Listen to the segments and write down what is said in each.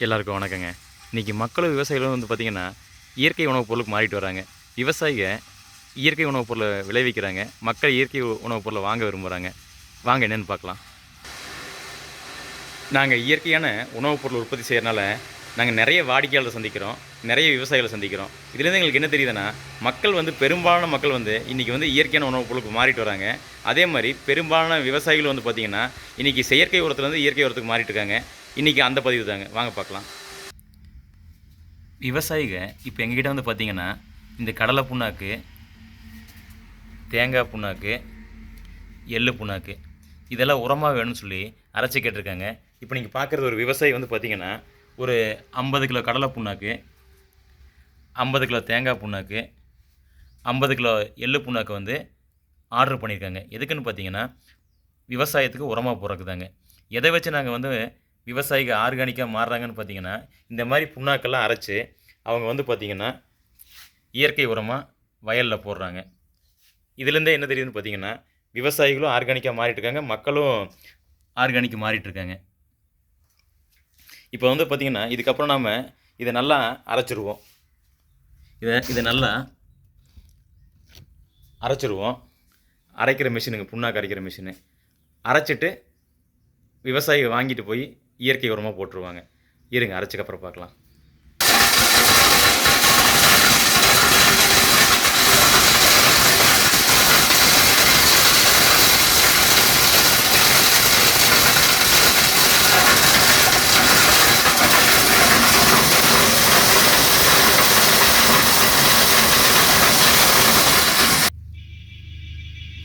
எல்லாருக்கும் வணக்கங்க. இன்றைக்கி மக்களும் விவசாயிகளும் வந்து பார்த்திங்கன்னா, இயற்கை உணவுப் பொருளுக்கு மாறிட்டு வராங்க. விவசாயிக இயற்கை உணவுப் பொருளை விளைவிக்கிறாங்க. மக்கள் இயற்கை உணவுப் பொருளை வாங்க விரும்புகிறாங்க. வாங்க என்னென்னு பார்க்கலாம். நாங்கள் இயற்கையான உணவுப் பொருள் உற்பத்தி செய்கிறனால நாங்கள் நிறைய வாடிக்கையாளரை சந்திக்கிறோம், நிறைய விவசாயிகளை சந்திக்கிறோம். இதுலேருந்து எங்களுக்கு என்ன தெரியுதுன்னா, மக்கள் வந்து பெரும்பாலான மக்கள் வந்து இன்றைக்கி வந்து இயற்கையான உணவுப் பொருளுக்கு மாறிட்டு வராங்க. அதே மாதிரி பெரும்பாலான விவசாயிகள் வந்து பார்த்திங்கன்னா, இன்றைக்கி செயற்கை உரத்துலேருந்து இயற்கை உரத்துக்கு மாறிட்டு இருக்காங்க. இன்றைக்கி அந்த பதிவு தாங்க, வாங்க பார்க்கலாம். விவசாயிக இப்போ எங்ககிட்ட வந்து பார்த்திங்கன்னா, இந்த கடலை புண்ணாக்கு, தேங்காய் புண்ணாக்கு, எள்ளு புண்ணாக்கு இதெல்லாம் உரமாக வேணும்னு சொல்லி அரைச்சி கேட்டிருக்காங்க. இப்போ நீங்கள் பார்க்குறது ஒரு விவசாயி வந்து பார்த்திங்கன்னா, ஒரு 50 கிலோ கடலை புண்ணாக்கு, 50 கிலோ தேங்காய் புண்ணாக்கு, 50 கிலோ எள்ளு புண்ணாக்கு வந்து ஆர்டர் பண்ணியிருக்காங்க. எதுக்குன்னு பார்த்தீங்கன்னா, விவசாயத்துக்கு உரமாக போடுறதுக்கு தாங்க. எதை வச்சு நாங்கள் வந்து விவசாயிகள் ஆர்கானிக்காக மாறுறாங்கன்னு பார்த்தீங்கன்னா, இந்த மாதிரி புண்ணாக்கெல்லாம் அரைச்சி அவங்க வந்து பார்த்திங்கன்னா, இயற்கை உரமாக வயலில் போடுறாங்க. இதுலேருந்தே என்ன தெரியுதுன்னு பார்த்தீங்கன்னா, விவசாயிகளும் ஆர்கானிக்காக மாறிட்டுருக்காங்க, மக்களும் ஆர்கானிக் மாறிட்டுருக்காங்க. இப்போ வந்து பார்த்திங்கன்னா, இதுக்கப்புறம் நாம் இதை நல்லா அரைச்சிருவோம். இதை நல்லா அரைச்சிருவோம். அரைக்கிற மிஷினுங்க, புண்ணாக்கு அரைக்கிற மிஷினு. அரைச்சிட்டு விவசாயிகள் வாங்கிட்டு போய் இயற்கை உரமாக போட்டுருவாங்க. இருங்க, அரைச்சக்கப்புறம் பார்க்கலாம்.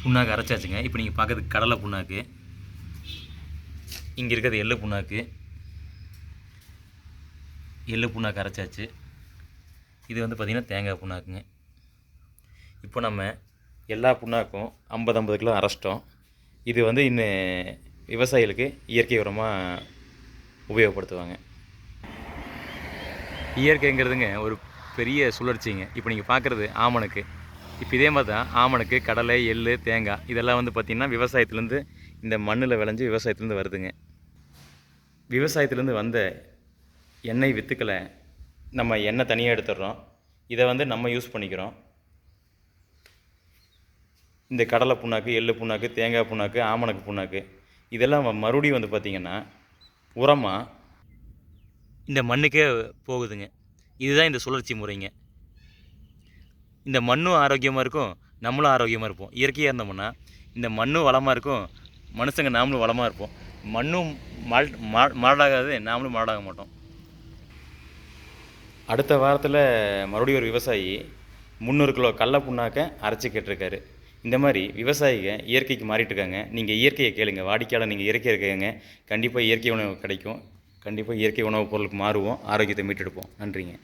புண்ணாக்கு அரைச்சாச்சுங்க. இப்போ நீங்கள் பார்க்குறது கடலை புண்ணாக்கு, இங்கே இருக்கிறது எள்ளு புண்ணாக்கு. எள்ளு புண்ணாக்கு அரைச்சாச்சு. இது வந்து பார்த்திங்கன்னா தேங்காய் புண்ணாக்குங்க. இப்போ நம்ம எல்லா புண்ணாக்கும் 50 கிலோ அரைச்சிட்டோம். இது வந்து இன்னும் விவசாயிகளுக்கு இயற்கை உரமாக உபயோகப்படுத்துவாங்க. இயற்கைங்கிறதுங்க ஒரு பெரிய சுழற்சிங்க. இப்போ நீங்கள் பார்க்குறது ஆமணக்கு. இப்போ இதே மாதிரி தான் ஆமணக்கு, கடலை, எள்ளு, தேங்காய் இதெல்லாம் வந்து பார்த்திங்கன்னா விவசாயத்துலேருந்து இந்த மண்ணில் விளைஞ்சி விவசாயத்துலேருந்து வருதுங்க. விவசாயத்துலேருந்து வந்த எண்ணெய் வித்துக்களை நம்ம எண்ணெய் தனியாக எடுத்துடுறோம். இதை வந்து நம்ம யூஸ் பண்ணிக்கிறோம். இந்த கடலை புண்ணாக்கு, எள்ளு புண்ணாக்கு, தேங்காய் புண்ணாக்கு, ஆமணக்கு புண்ணாக்கு இதெல்லாம் மறுபடியும் வந்து பார்த்திங்கன்னா உரமாக இந்த மண்ணுக்கே போகுதுங்க. இதுதான் இந்த சுழற்சி முறைங்க. இந்த மண்ணும் ஆரோக்கியமாக இருக்கும், நம்மளும் ஆரோக்கியமாக இருப்போம். இயற்கையாக இருந்தோம்னா இந்த மண்ணும் வளமாக இருக்கும், மனுஷங்க நாமளும் வளமாக இருப்போம். மண்ணும் மாடாகாது, நாமளும் மாடாக மாட்டோம். அடுத்த வாரத்தில் மறுபடியும் ஒரு விவசாயி 300 கிலோ கடலை புண்ணாக்க அரைச்சி கேட்டிருக்காரு. இந்த மாதிரி விவசாயிகள் இயற்கைக்கு மாறிட்டுருக்காங்க. நீங்கள் இயற்கையை கேளுங்க, வாடிக்கையாளர் நீங்கள் இயற்கையை கேளுங்க. கண்டிப்பாக இயற்கை உணவு கிடைக்கும். கண்டிப்பாக இயற்கை உணவுப் பொருளுக்கு மாறுவோம், ஆரோக்கியத்தை மீட்டெடுப்போம். நன்றிங்க.